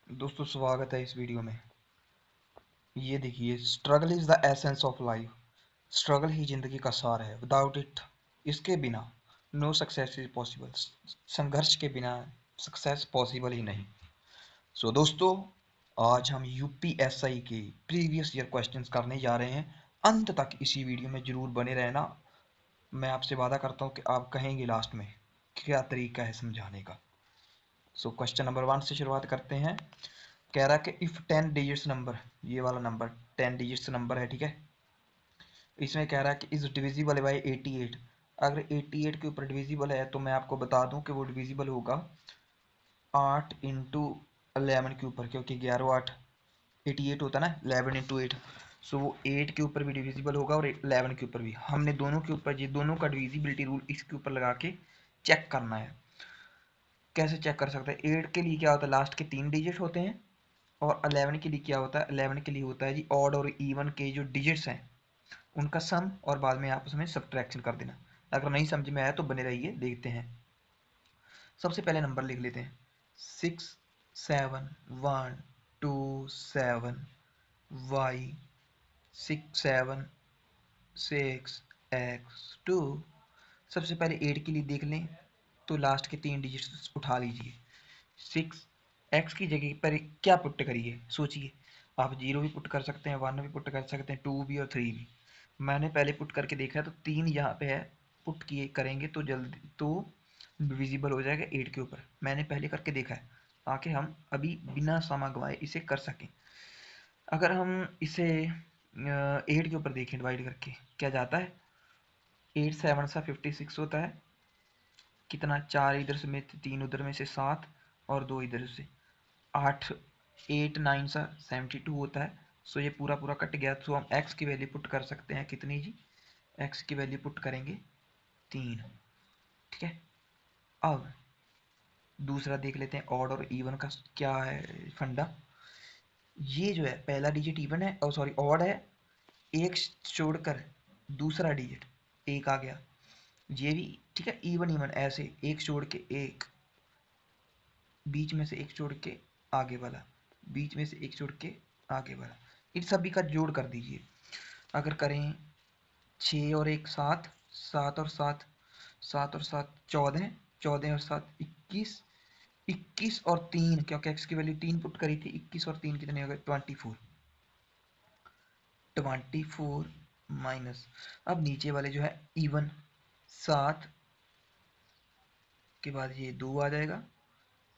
दोस्तों स्वागत है इस वीडियो में। ये देखिए, struggle is the essence of life. Struggle ही जिंदगी का सार है। विदाउट इट, इसके बिना नो सक्सेस इज पॉसिबल। संघर्ष के बिना सक्सेस पॉसिबल ही नहीं। दोस्तों, आज हम यूपीएसआई के प्रीवियस ईयर क्वेश्चंस करने जा रहे हैं। अंत तक इसी वीडियो में जरूर बने रहना। मैं आपसे वादा करता हूँ कि आप कहेंगे लास्ट में क्या तरीका है समझाने का। क्वेश्चन नंबर 1 से शुरुआत करते हैं। कह रहा है कि इफ 10 डिजिट्स नंबर, ये वाला नंबर 10 डिजिट्स नंबर है, ठीक है। इसमें कह रहा है कि इज डिविजिबल बाई 88। अगर 88 के ऊपर डिविजिबल है तो मैं आपको बता दूं कि वो डिविजिबल होगा 8 इंटू 11 के ऊपर, क्योंकि 11 8 88 होता है ना, 11 इंटू 8। वो 8 के ऊपर भी डिविजिबल होगा और 11 के ऊपर भी। हमने दोनों के ऊपर, ये दोनों का डिविजिबिलिटी रूल इसके ऊपर लगा के चेक करना है। कैसे चेक कर सकते हैं? 8 के लिए क्या होता है, लास्ट के 3 डिजिट होते हैं। और 11 के लिए क्या होता है? 11 के लिए होता है जी ऑड और इवन के जो डिजिट्स हैं उनका सम, और बाद में आपस में सब्ट्रैक्शन कर देना। अगर नहीं समझ में आया तो बने रहिए, देखते हैं। सबसे पहले नंबर लिख लेते हैं 67127y 676x2। सबसे पहले 8 के लिए देख लें तो लास्ट के 3 डिजिट्स उठा लीजिए। 6 x की जगह पर क्या पुट करिए, सोचिए। आप 0 भी पुट कर सकते हैं, 1 भी पुट कर सकते हैं, 2 भी और 3 भी। मैंने पहले पुट करके देखा है तो 3 यहाँ पे है। पुट किए करेंगे तो जल्दी तो विजिबल हो जाएगा 8 के ऊपर। मैंने पहले करके देखा है ताकि हम अभी बिना समय गंवाए इसे कर सकें। अगर हम इसे 8 के ऊपर देखें डिवाइड करके, क्या जाता है? 8 7 सा 56 होता है। कितना? 4 इधर से में, 3 उधर में से 7 और 2 इधर से 8। 8 9 सा 72 होता है। ये पूरा पूरा कट गया। हम x की वैल्यू पुट कर सकते हैं। कितनी जी? x की वैल्यू पुट करेंगे 3, ठीक है। अब दूसरा देख लेते हैं, ऑड और इवन का क्या है फंडा। ये जो है पहला डिजिट इवन है, और सॉरी ऑड है, एक छोड़कर दूसरा डिजिट एक आ गया। ये भी ठीक है, इवन इवन ऐसे एक छोड़ के एक, बीच में से एक छोड़ के आगे वाला, बीच में से एक छोड़ के आगे वाला, इन सभी का जोड़ कर दीजिए। अगर करें 6 और 1 7, 7 और 7, 7 और 7 14, 14 और 7 21, 21 और 3, क्योंकि x की वैल्यू 3 पुट करी थी। 21 और 3 कितने हो गए? 24। 24 माइनस, अब नीचे वाले जो है इवन, 7 के बाद ये 2 आ जाएगा,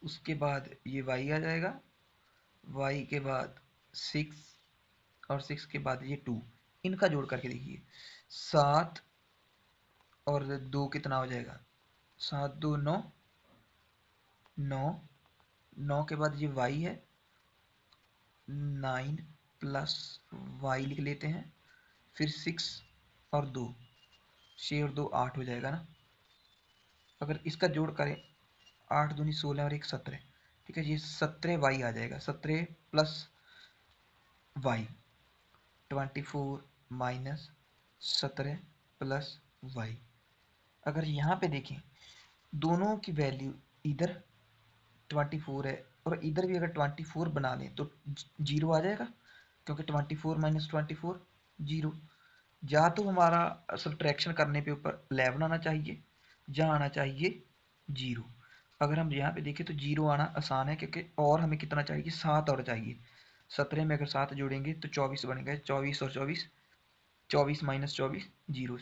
उसके बाद ये y आ जाएगा, y के बाद 6, और 6 के बाद ये 2। इनका जोड़ करके देखिए, 7 और 2 कितना हो जाएगा? 7 2 9, 9, 9 के बाद ये y है, 9 प्लस y लिख लेते हैं, फिर 6 और 2, 6 और 2 8 हो जाएगा ना। अगर इसका जोड़ करें, 8 दूनी 16 और 1 17, ठीक है। ये 17 y आ जाएगा, 17 plus y, 24 minus 17 plus y। अगर यहाँ पे देखें, दोनों की वैल्यू इधर 24 है और इधर भी अगर 24 बना लें तो 0 आ जाएगा, क्योंकि 24 माइनस 24 0। या तो हमारा सब्ट्रैक्शन करने पे ऊपर 11 आना चाहिए, या आना चाहिए 0। अगर हम यहाँ पे देखें तो 0 आना आसान है, क्योंकि और हमें कितना चाहिए? 7 और चाहिए। 17 में अगर 7 जोड़ेंगे तो 24 बन गए। 24 और 24, 24 माइनस 24 0।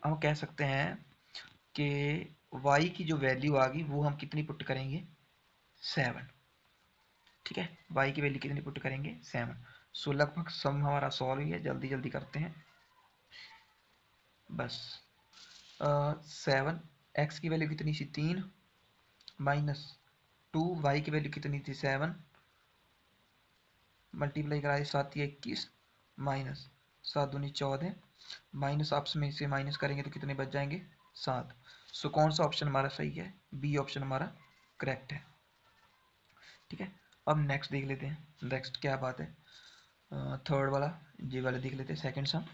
हम कह सकते हैं कि y की जो वैल्यू आ गई वो हम कितनी पुट करेंगे? 7, ठीक है। y की वैल्यू कितनी पुट करेंगे? 7। लगभग सम हमारा सॉल्व ही है, जल्दी जल्दी करते हैं बस। 7, x की वैल्यू कितनी थी? 3, माइनस 2, y की वैल्यू कितनी थी? 7, मल्टीप्लाई कराए 7 या 21, माइनस 7 दूनी 14, माइनस आपस में से माइनस करेंगे तो कितने बच जाएंगे? 7। कौन सा ऑप्शन हमारा सही है? बी ऑप्शन हमारा करेक्ट है, ठीक है। अब नेक्स्ट देख लेते हैं, नेक्स्ट क्या बात है। थर्ड वाला, ये वाला देख लेते हैं, सेकंड सम।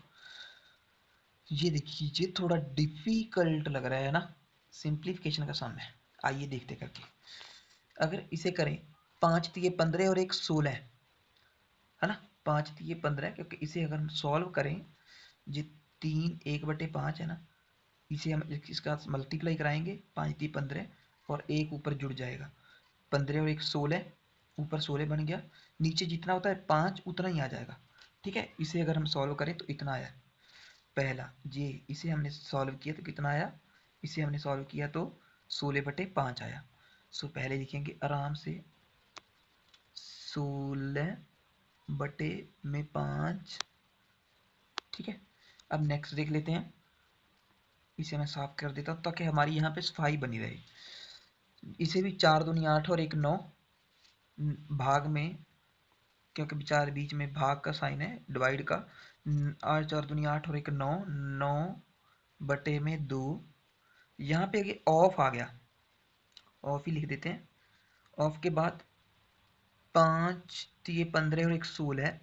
ये देखिए, ये थोड़ा डिफिकल्ट लग रहा है ना, सिंप्लीफिकेशन का सम है। आइए देखते करके। अगर इसे करें 5 तिये 15 और एक 16 है ना। 5 तिये 15, क्योंकि इसे अगर हम सॉल्व करें, ये 3 1/5 है ना, इसे हम इसका मल्टीप्लाई कराएंगे, 5 तिये 15 और एक ऊपर जुड़ जाएगा, 15 और एक 16, ऊपर 16 बन गया, नीचे जितना होता है 5 उतना ही आ जाएगा। ठीक है, इसे अगर हम सॉल्व करें तो इतना आया पहला, ये इसे हमने सॉल्व किया तो कितना आया, इसे हमने सॉल्व किया तो 16/5 आया। सो पहले लिखेंगे आराम से 16/5। ठीक है, अब नेक्स्ट देख लेते हैं। इसे मैं साफ कर देता हूँ ताकि हमारी यहाँ पे सफाई बनी रहे। इसे भी 4 दूनी 8 और एक 9 भाग में, क्योंकि बेचारे बीच में भाग का साइन है, डिवाइड का। 8 4 दूनी 8 और एक 9, 9/2। यहाँ पे आगे ऑफ आ गया, ऑफ ही लिख देते हैं। ऑफ के बाद 5 तिये 15 और एक 16,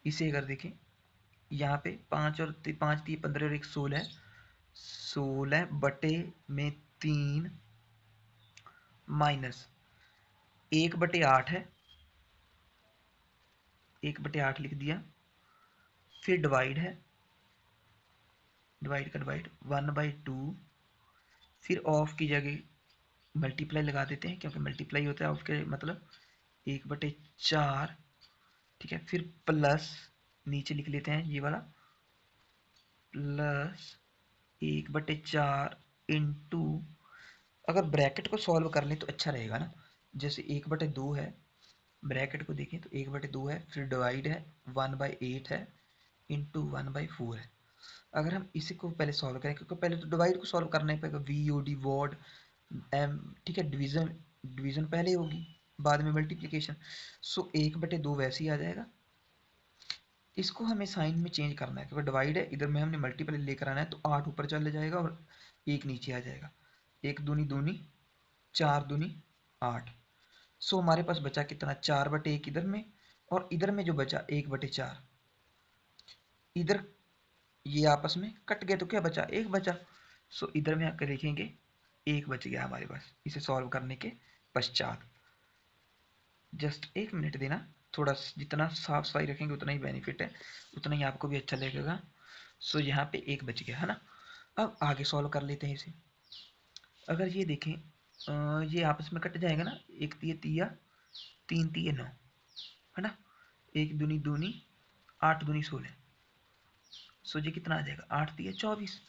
इसे अगर देखें यहाँ पे 5 तिये 15 और एक 16, 16/3 माइनस 1/8 है, 1/8 लिख दिया। फिर डिवाइड है, डिवाइड का डिवाइड 1/2। फिर ऑफ की जगह मल्टीप्लाई लगा देते हैं, क्योंकि मल्टीप्लाई होता है ऑफ के मतलब 1/4। ठीक है, फिर प्लस नीचे लिख लेते हैं ये वाला, प्लस 1/4 इंटू, अगर ब्रैकेट को सॉल्व कर लें तो अच्छा रहेगा ना। जैसे 1/2 है, ब्रैकेट को देखें तो 1/2 है, फिर डिवाइड है 1/8 है, इंटू 1/4 है। अगर हम इसी को पहले सॉल्व करें, क्योंकि पहले तो डिवाइड को सॉल्व करना ही पड़ेगा, वी ओ डी वॉड एम। ठीक है, डिवीजन डिवीजन पहले होगी, बाद में मल्टीप्लिकेशन। सो 1/2 वैसे ही आ जाएगा। इसको हमें साइन में चेंज करना है, क्योंकि डिवाइड है, इधर में हमने मल्टीप्लाई लेकर आना है, तो 8 ऊपर चले जाएगा और एक नीचे आ जाएगा। 1 दूनी दूनी, 4 दूनी 8। सो हमारे पास बचा कितना, 4/1 इधर में, और इधर में जो बचा 1/4। इधर ये आपस में कट गए तो क्या बचा, 1 बचा। सो इधर में आकर देखेंगे 1 बच गया हमारे पास, इसे सॉल्व करने के पश्चात। जस्ट 1 मिनट देना, थोड़ा जितना साफ सफाई रखेंगे उतना ही बेनिफिट है, उतना ही आपको भी अच्छा लगेगा। सो यहाँ पे 1 बच गया है ना। अब आगे सॉल्व कर लेते हैं इसे। अगर ये देखें, ये आपस में कट जाएगा ना, 1 तिये तिया, 3 तिये 9, है ना। 1 दूनी दूनी, 8 दूनी 16। सो ये कितना आ जाएगा, 8 तिये 24।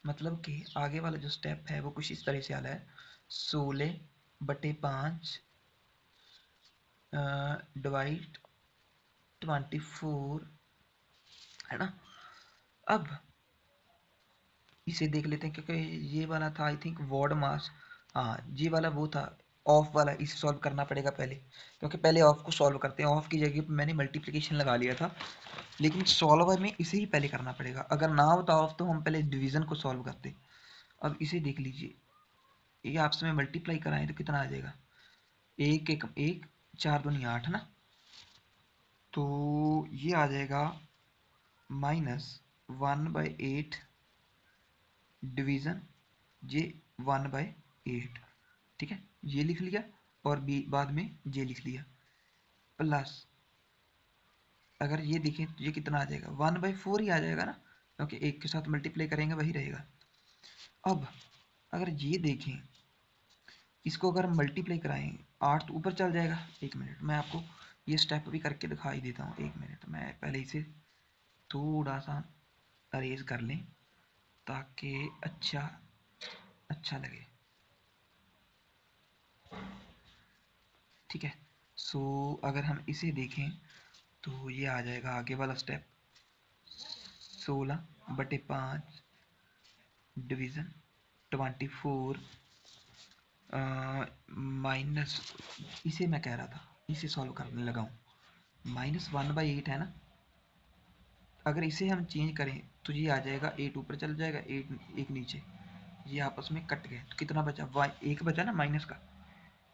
मतलब कि आगे वाला जो स्टेप है वो कुछ इस तरह से आ रहा है, 16/5 डिवाइड 24, है ना। अब इसे देख लेते हैं, क्योंकि ये वाला था आई थिंक वॉर्ड मास, हाँ ये वाला वो था ऑफ वाला, इसे सॉल्व करना पड़ेगा पहले, क्योंकि पहले ऑफ को सॉल्व करते हैं। ऑफ की जगह पे मैंने मल्टीप्लिकेशन लगा लिया था, लेकिन सॉल्वर में इसे ही पहले करना पड़ेगा। अगर ना होता ऑफ तो हम पहले डिवीजन को सॉल्व करते। अब इसे देख लीजिए, ये आपस में मल्टीप्लाई कराएं तो कितना आ जाएगा, 1 1 1, 4 दूनी 8, है ना। तो ये आ जाएगा -1/8 डिवीज़न जे 1/8। ठीक है, ये लिख लिया, और बी बाद में जे लिख लिया, प्लस अगर ये देखें तो ये कितना आ जाएगा, 1/4 ही आ जाएगा ना, क्योंकि एक के साथ मल्टीप्लाई करेंगे वही रहेगा। अब अगर ये देखें, इसको अगर हम मल्टीप्लाई कराएं, 8 तो ऊपर चल जाएगा। 1 मिनट, मैं आपको ये स्टेप भी करके दिखाई देता हूँ। 1 मिनट, मैं पहले इसे थोड़ा सा अरेज कर लें ताकि अच्छा अच्छा लगे। ठीक है, सो अगर हम इसे देखें तो ये आ जाएगा आगे वाला स्टेप, 16/5 डिवीज़न 24 माइनस, इसे मैं कह रहा था, इसे सॉल्व करने लगा हूँ, -1/8 है ना। अगर इसे हम चेंज करें तो ये आ जाएगा, 8 ऊपर चल जाएगा, 8 एक नीचे, ये आपस में कट गए तो कितना बचा, एक बचा ना माइनस का।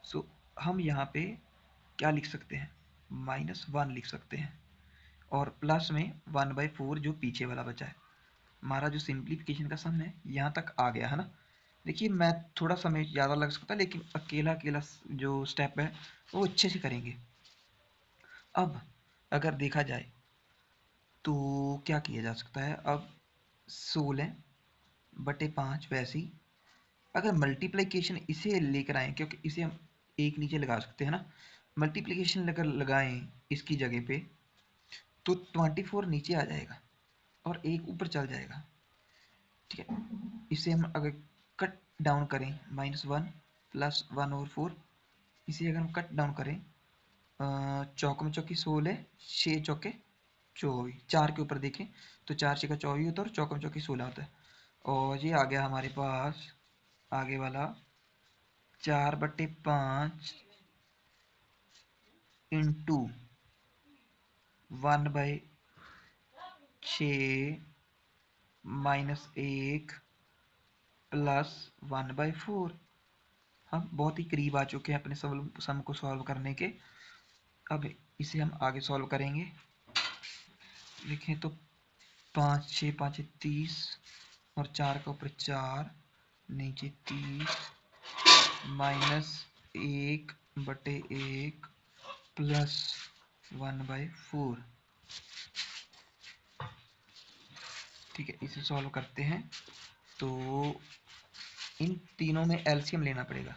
सो हम यहाँ पे क्या लिख सकते हैं, -1 लिख सकते हैं, और प्लस में 1/4 जो पीछे वाला बचा है। हमारा जो सिंप्लीफिकेशन का सम है यहाँ तक आ गया है ना। देखिए मैं थोड़ा समय ज़्यादा लग सकता है, लेकिन अकेला अकेला जो स्टेप है वो अच्छे से करेंगे। अब अगर देखा जाए तो क्या किया जा सकता है, अब 16/5 वैसे ही अगर मल्टीप्लिकेशन इसे लेकर आए, क्योंकि इसे हम एक नीचे लगा सकते हैं ना, मल्टीप्लिकेशन अगर लगाएं इसकी जगह पे तो 24 नीचे आ जाएगा और एक ऊपर चल जाएगा। ठीक है, इसे हम अगर कट डाउन करें -1 +1/4, इसे अगर हम कट डाउन करें, चौक में चौकी 16, 6 चौके 24, 4 के ऊपर देखें तो 4 6 का 24 होता है और चौक में चौकी 16 होता है। और ये आ गया हमारे पास आगे वाला 4/5 इंटू 1/6 -1 +1/4। हम बहुत ही करीब आ चुके हैं अपने सम को सॉल्व करने के। अब इसे हम आगे सॉल्व करेंगे। देखें तो 5 6 5 30 और 4 का ऊपर 4 नीचे 30 -1/1 +1/4। ठीक है, इसे सॉल्व करते हैं तो इन तीनों में एलसीएम लेना पड़ेगा।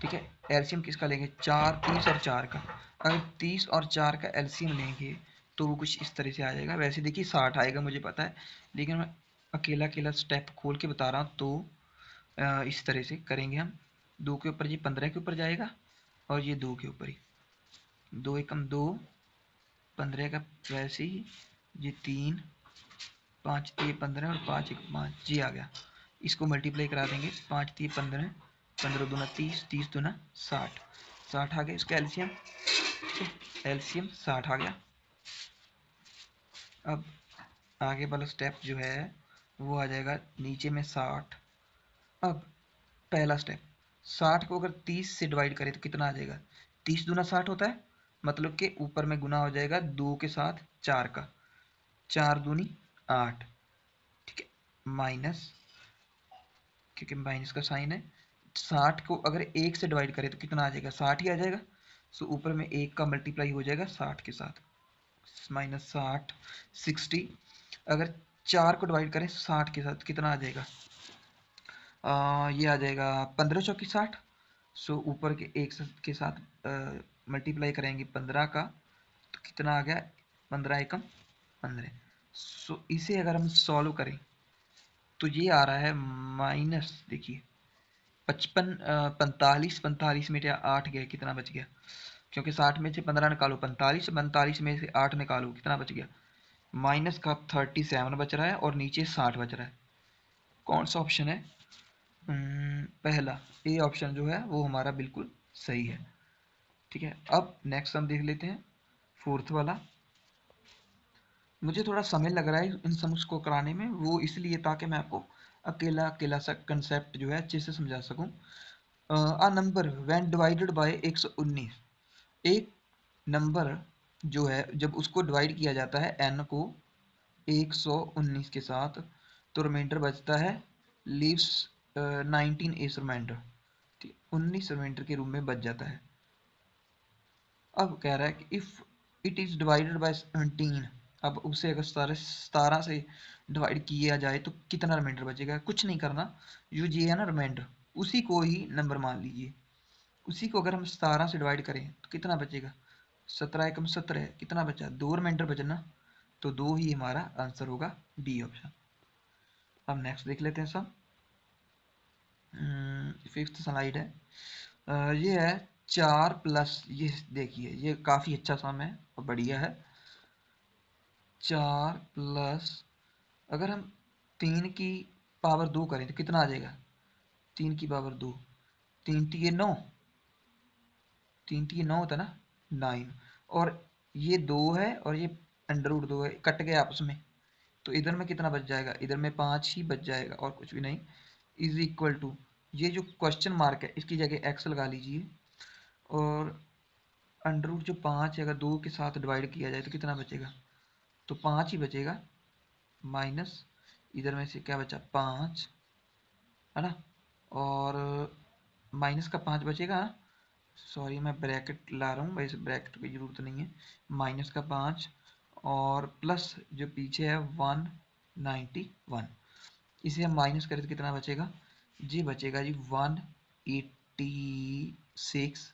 ठीक है, एलसीएम किसका लेंगे, 4 30 और 4 का। अगर 30 और 4 का एलसीएम लेंगे तो वो कुछ इस तरह से आ जाएगा। वैसे देखिए 60 आएगा मुझे पता है, लेकिन मैं अकेला अकेला स्टेप खोल के बता रहा हूँ, तो इस तरह से करेंगे हम। 2 के ऊपर ये 15 के ऊपर जाएगा और ये 2 के ऊपर ही 2 एकम 2, 15 का वैसे ही ये 3, 5 3 15 और 5 1 5 जी आ गया। इसको मल्टीप्लाई करा देंगे, 5 3 15, 15 दूना 30, 30 दूना 60, 60 आ गया इसका एलसीएम। एलसीएम 60 आ गया। अब आगे वाला स्टेप जो है वो आ जाएगा नीचे में 60। अब पहला स्टेप, 60 को अगर 30 से डिवाइड करें तो कितना आ जाएगा, 30 दूना 60 होता है, मतलब कि ऊपर में गुना हो जाएगा 2 के साथ 4 का, 4 दूनी 8। ठीक है, माइनस, क्योंकि माइनस का साइन है, 60 को अगर 1 से डिवाइड करें तो कितना आ जाएगा, 60 ही आ जाएगा। सो ऊपर में 1 का मल्टीप्लाई हो जाएगा 60 के साथ, -60 60। अगर 4 को डिवाइड करें 60 के साथ कितना आ जाएगा, ये आ जाएगा 15 चौकी 60। सो ऊपर के एक के साथ मल्टीप्लाई करेंगे 15 का तो कितना आ गया, 15 एकम 15। सो इसे अगर हम सॉल्व करें तो ये आ रहा है माइनस, देखिए 55 45 45 में से 8 गया, कितना बच गया, क्योंकि 60 में से 15 निकालो 45, 45 में से 8 निकालो कितना बच गया, माइनस का 37 बच रहा है और नीचे 60 बच रहा है। कौन सा ऑप्शन है, पहला ए ऑप्शन जो है वो हमारा बिल्कुल सही है। ठीक है, अब नेक्स्ट हम देख लेते हैं फोर्थ वाला। मुझे थोड़ा समय लग रहा है इन सम्स को कराने में, वो इसलिए ताकि मैं आपको अकेला अकेला सा कंसेप्ट जो है अच्छे से समझा सकूं। A number when divided by 119, एक नंबर जो है जब उसको डिवाइड किया जाता है n को 119 के साथ तो रिमाइंडर बचता है, लीव्स 19 एस रिमाइंडर, 19 रिमाइंडर के रूप में बच जाता है। अब कह रहा है कि if it is divided bye 17, अब उसे अगर 17 से डिवाइड किया जाए तो कितना रिमाइंडर बचेगा, कुछ नहीं करना, जो ये है ना रिमाइंडर उसी को ही नंबर मान लीजिए। उसी को अगर हम 17 से डिवाइड करें तो कितना बचेगा, 17 एकम 17, कितना बचा, 2 रिमाइंडर बचना, तो 2 ही हमारा आंसर होगा, बी ऑप्शन। अब नेक्स्ट देख लेते हैं सब। फिफ्थ स्लाइड है, ये है 4 प्लस, ये देखिए ये काफ़ी अच्छा सम है और बढ़िया है। 4 प्लस, अगर हम 3 की पावर 2 करें तो कितना आ जाएगा, 3 की पावर 2, 3 तीन 9, 3 तीन 9 होता है ना, 9। और ये 2 है और ये अंडर रूट 2 है, कट गए आपस में, तो इधर में कितना बच जाएगा, इधर में 5 ही बच जाएगा और कुछ भी नहीं। इज इक्वल टू, ये जो क्वेश्चन मार्क है इसकी जगह एक्स लगा लीजिए, और अंडर रूट जो 5 है अगर 2 के साथ डिवाइड किया जाए तो कितना बचेगा, तो 5 ही बचेगा, माइनस इधर में से क्या बचा 5, है ना, और माइनस का 5 बचेगा। सॉरी मैं ब्रैकेट ला रहा हूँ, वैसे ब्रैकेट की ज़रूरत नहीं है। माइनस का 5 और प्लस जो पीछे है 191, इसे हम माइनस करें तो कितना बचेगा जी? बचेगा जी 186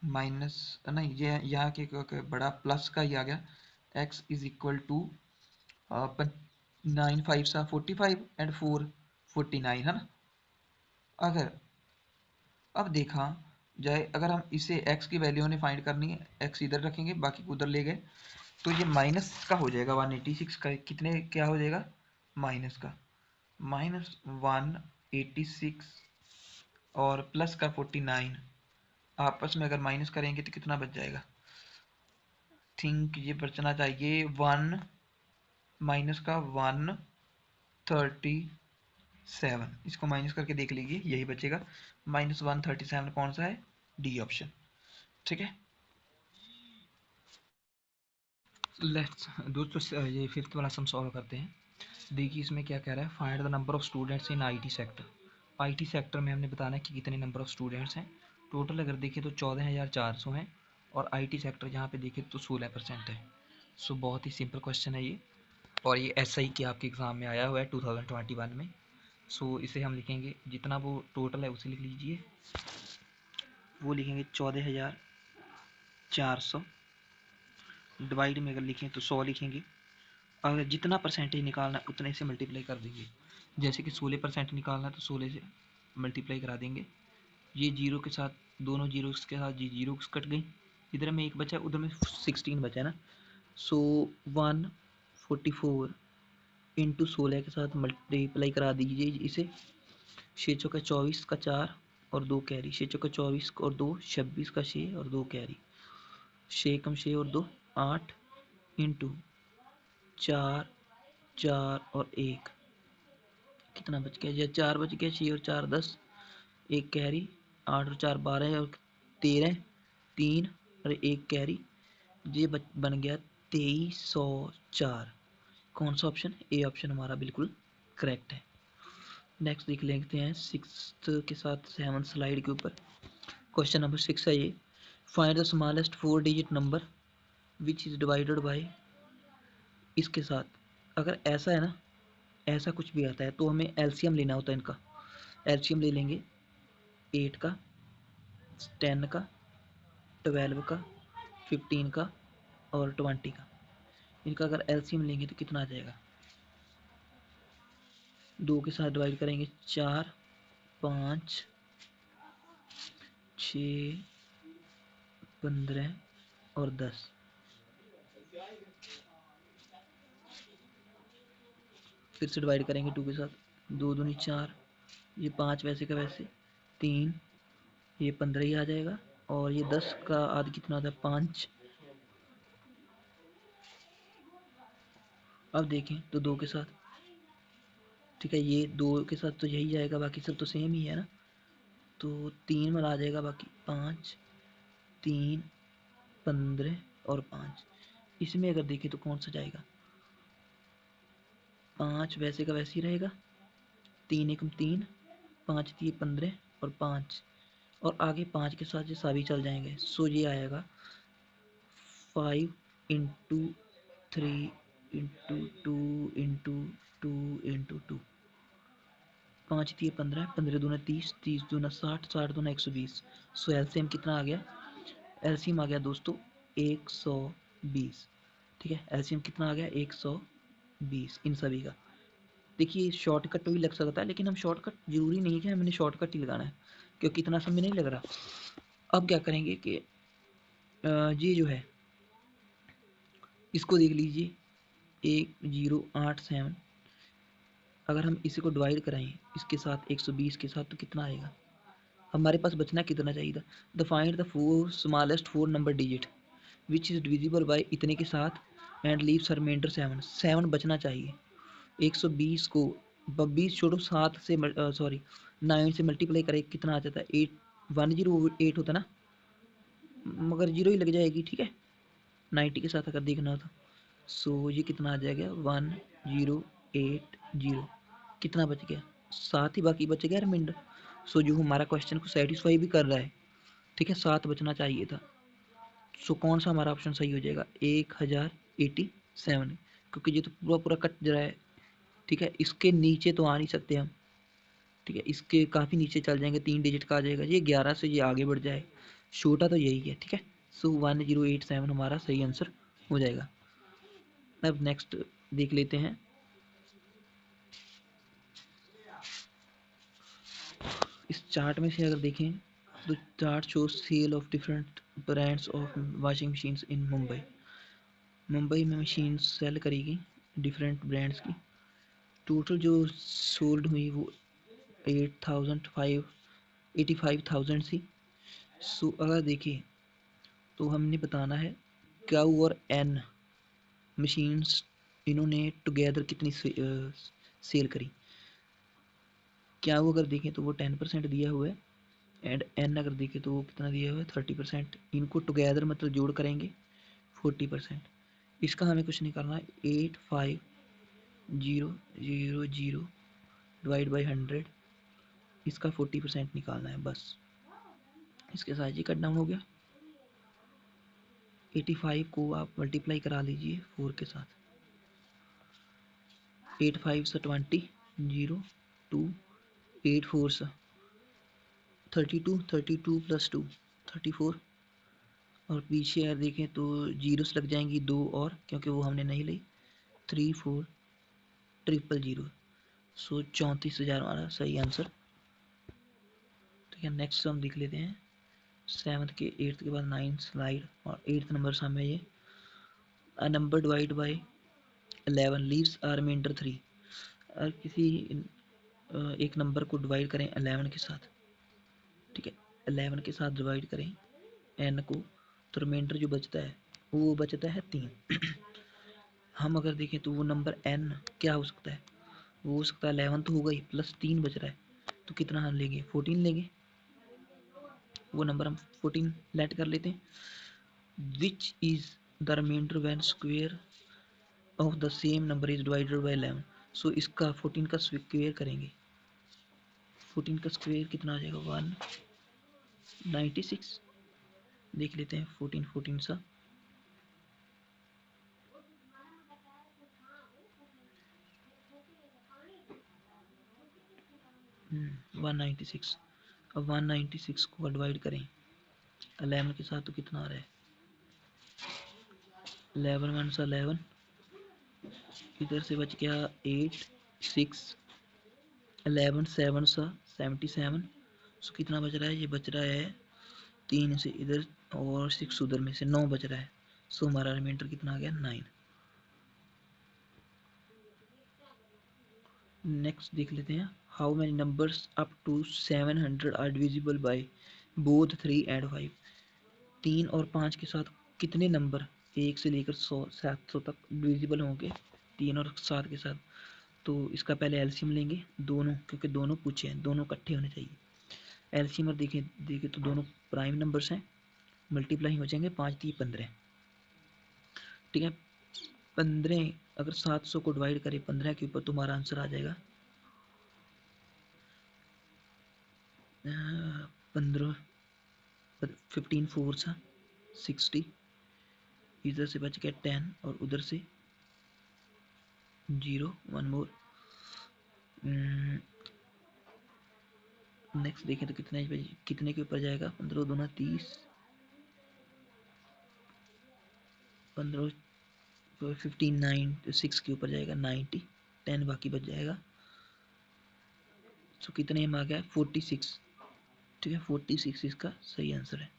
माइनस, नहीं ये यहाँ के बड़ा प्लस का ही आ गया। x इज इक्वल टू 9 5 सा 45 एंड 4 49 है ना। अगर अब देखा जाए, अगर हम इसे x की वैल्यू ने फाइंड करनी है, x इधर रखेंगे बाकी को उधर ले गए, तो ये माइनस का हो जाएगा 186 का। कितने क्या हो जाएगा? माइनस का माइनस 186 और प्लस का 49 आपस में अगर माइनस करेंगे तो कितना बच जाएगा? थिंक ये बचना चाहिए 1 माइनस का 137। इसको माइनस करके देख लीजिए, यही बचेगा। माइनस 137 कौन सा है? D option. ठीक है, लेट्स दोस्तों ये फिफ्थ वाला सम सॉल्व करते हैं। देखिए इसमें क्या कह रहा है, find the number of students in IT sector. IT sector में हमने बताना है कि कितने नंबर ऑफ स्टूडेंट्स हैं। टोटल अगर देखें तो 14,400 हैं, और आईटी सेक्टर जहाँ पे देखें तो 16% है। सो बहुत ही सिंपल क्वेश्चन है ये, और ये एसआई के आपके एग्ज़ाम में आया हुआ है 2021 में। सो इसे हम लिखेंगे, जितना वो टोटल है उसे लिख लीजिए। वो लिखेंगे 14,400, डिवाइड में अगर लिखें तो 100 लिखेंगे। अगर जितना परसेंटेज निकालना है उतने से मल्टीप्लाई कर देंगे। जैसे कि 16% निकालना है तो 16 से मल्टीप्लाई करा देंगे। ये जीरो के साथ, दोनों जीरो के साथ जी जीरो कट गई, इधर में एक बचा, उधर में 16 बचा है ना। सो 144 इंटू 16 के साथ मल्टीप्लाई करा दीजिए इसे। 6 चौका 24 का 4 और 2 कैरी, 6 चौका 24 और 2 26 का 6 और 2 कैरी, 6 कम 6 और 2 8 इंटू 4 4 और 1 कितना बच गया? या 4 बच गया, 6 और 4 10, 1 कैरी, 8 और 4 12 और 13 3 और 1 कैरी, ये बन गया 2304। कौन सा ऑप्शन? ए ऑप्शन हमारा बिल्कुल करेक्ट है। नेक्स्ट देख लेते हैं सिक्स्थ के साथ 7 स्लाइड के ऊपर। क्वेश्चन नंबर 6 है ये, find the smallest 4 digit number which is divided bye. इसके साथ अगर ऐसा है ना, ऐसा कुछ भी आता है तो हमें एलसीएम लेना होता है इनका। एलसीएम ले लेंगे 8 का, 10 का, 12 का, 15 का और 20 का। इनका अगर एलसीएम लेंगे तो कितना आ जाएगा? 2 के साथ डिवाइड करेंगे 4 5 6 15 और 10। फिर से डिवाइड करेंगे 2 के साथ, 2 दूनी 4, ये 5 वैसे का वैसे, 3, ये 15 ही आ जाएगा, और ये 10 का आधा कितना आता है? 5। अब देखें तो 2 के साथ, ठीक है, ये 2 के साथ तो यही जाएगा, बाकी सब तो सेम ही है ना। तो 3 में आ जाएगा, बाकी 5 3 15 और 5। इसमें अगर देखें तो कौन सा जाएगा? 5 वैसे का वैसे ही रहेगा, 3 एकम 3, 5 3 15 और 5, और आगे 5 के साथ ये सभी चल जाएंगे। सो ये आएगा 5 इंटू 3 इंटू 2 इंटू 2 इंटू 2। 5 3 15, 15 दूना 30, 30 दूना 60, 60 दूना 120। सो एलसीएम कितना आ गया? एलसीएम आ गया दोस्तों 120। ठीक है, एलसीएम कितना आ गया? 120 इन सभी का। देखिए शॉर्टकट भी लग सकता है, लेकिन हम शॉर्टकट जरूरी नहीं है कि हमने शॉर्टकट ही लगाना है, क्योंकि इतना समय नहीं लग रहा। अब क्या करेंगे कि ये जो है इसको देख लीजिए, 1087। अगर हम इसी को डिवाइड कराएं इसके साथ 120 के साथ तो कितना आएगा? हमारे पास बचना कितना चाहिए था? The find the four smallest 4 number digit which is divisible by इतने के साथ एंड लीव्स रिमाइंडर 7। 7 बचना चाहिए। 120 को 20 छोड़ो, 7 से सॉरी 9 से मल्टीप्लाई करें कितना आ जाता है? 8 108 होता ना, मगर जीरो ही लग जाएगी। ठीक है, 90 के साथ अगर देखना हो तो। सो ये कितना आ जाएगा? 1080। कितना बच गया? सात ही बाकी बच गया रिमाइंडर। सो जो हमारा क्वेश्चन को सेटिस्फाई भी कर रहा है, ठीक है, 7 बचना चाहिए था। सो कौन सा हमारा ऑप्शन सही हो जाएगा? 1087, क्योंकि ये तो पूरा पूरा कट जा रहा है, ठीक है, इसके नीचे तो आ नहीं सकते हम, ठीक है, इसके काफ़ी नीचे चल जाएंगे, 3 डिजिट का आ जाएगा, ये 11 से ये आगे बढ़ जाए, छोटा तो यही है, ठीक है। सो 1087 हमारा सही आंसर हो जाएगा। अब नेक्स्ट देख लेते हैं। इस चार्ट में से अगर देखें तो chart shows sale of different brands of washing machines in Mumbai. Mumbai में मशीन सेल करेगी डिफरेंट ब्रांड्स की। टोटल जो सोल्ड हुई वो 85,000 थी। सो अगर देखें तो हमने बताना है क्यू और एन मशीन्स इन्होंने टुगेदर कितनी सेल करी। क्यू अगर देखें तो वो 10% दिया हुआ है, एंड एन अगर देखें तो वो कितना दिया हुआ है 30%। इनको टुगेदर मतलब जोड़ करेंगे 40%। इसका हमें कुछ नहीं करना है, 85,000 डिवाइड बाई 100, इसका 40% निकालना है बस। इसके साथ ये कट डाउन हो गया। 85 को आप मल्टीप्लाई करा लीजिए 4 के साथ, 8 5 से 20, 0 2, 8 4 से 32, 32 प्लस 2 34, और पीछे यार देखें तो जीरोस लग जाएंगी 2 और, क्योंकि वो हमने नहीं ली, 34,000। सो 34,000 हमारा सही आंसर। ठीक है, नेक्स्ट हम देख लेते हैं। 7th के 8th के बाद 9th स्लाइड, और 8th नंबर सामने ये a number divide by 11 leaves a remainder 3। अगर किसी एक नंबर को डिवाइड करें 11 के साथ, ठीक है, 11 के साथ डिवाइड करें एन को, तो रिमाइंडर जो बचता है वो बचता है 3। हम अगर देखें तो वो नंबर एन क्या हो सकता है, वो हो सकता है 11 तो होगा ही, प्लस 3 बच रहा है, तो कितना हम लेंगे? 14 लेंगे। वो नंबर हम 14 लेट कर लेते हैं। Which is the remainder when square of the same number is divided by 11। So इसका 14 का स्क्वायर करेंगे, 14 का स्क्वायर कितना आ जाएगा? 196। देख लेते हैं 14 14 सा, 196। अब 196 को डिवाइड करें 11 के साथ तो कितना आ रहा है? 11 1 सा 11, इधर से बच गया 8 6, 11 7 सा 77। सो कितना बच रहा है? ये बच रहा है 3 से इधर और 6 उधर में से 9 बच रहा है। सो हमारा रिमाइंडर कितना आ गया? 9। नेक्स्ट देख लेते हैं। How many numbers up to 700 are divisible by both 3 and 5। 3 और 5 के साथ कितने नंबर 1 से लेकर 700 तक डिविजिबल होंगे 3 और 7 के साथ? तो इसका पहले एलसीएम लेंगे दोनों, क्योंकि दोनों पूछे हैं, दोनों इकट्ठे होने चाहिए। एलसीएम देखें देखें तो दोनों प्राइम नंबर्स हैं, मल्टीप्लाई हो जाएंगे, 5 3 15, ठीक है। 15 अगर 700 को डिवाइड करें 15 के ऊपर, तुम्हारा आंसर आ जाएगा 15, 15 4 सा 60, इधर से बच गया 10 और उधर से 0 1 मोर। नेक्स्ट देखें तो कितने के ऊपर जाएगा? 15 दूना 30, 15 15 9 6 के ऊपर जाएगा 90, 10 बाकी बच जाएगा। तो कितने में आ गया? 46, ठीक है, 46 इसका सही आंसर है।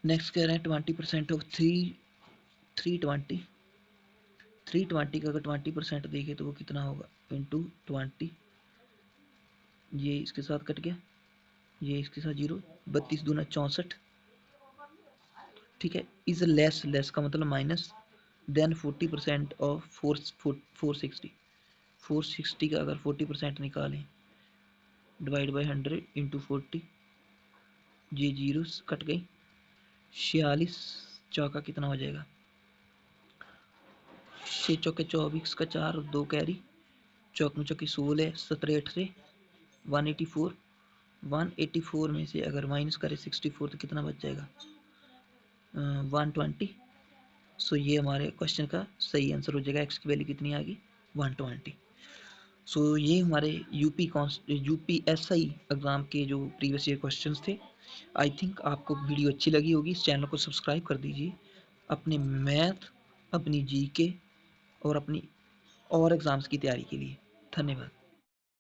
नेक्स्ट कह रहे हैं 20% ऑफ 320। 320 का अगर 20% देखे तो वो कितना होगा? इंटू 20, ये इसके साथ कट गया, ये इसके साथ 0, 32 दूना 64, ठीक है। इज लेस, लेस का मतलब माइनस, देन 40% ऑफ 460। 460 का अगर 40% निकालें डिवाइड बाई 100 इंटू 40, ये जीरो कट गई, 46 चौका कितना हो जाएगा? 6 चौके 24 का 4 और 2 कैरी, चौक में चौकी 16 17 18 184। 184 में से अगर माइनस करें 64 तो कितना बच जाएगा? 120। सो ये हमारे क्वेश्चन का सही आंसर हो जाएगा। एक्स की वैल्यू कितनी आ गई? 120। सो ये हमारे यूपीएसआई एग्ज़ाम के जो प्रीवियस ईयर क्वेश्चंस थे। आई थिंक आपको वीडियो अच्छी लगी होगी। इस चैनल को सब्सक्राइब कर दीजिए अपने मैथ, अपनी जीके और अपनी और एग्ज़ाम्स की तैयारी के लिए। धन्यवाद।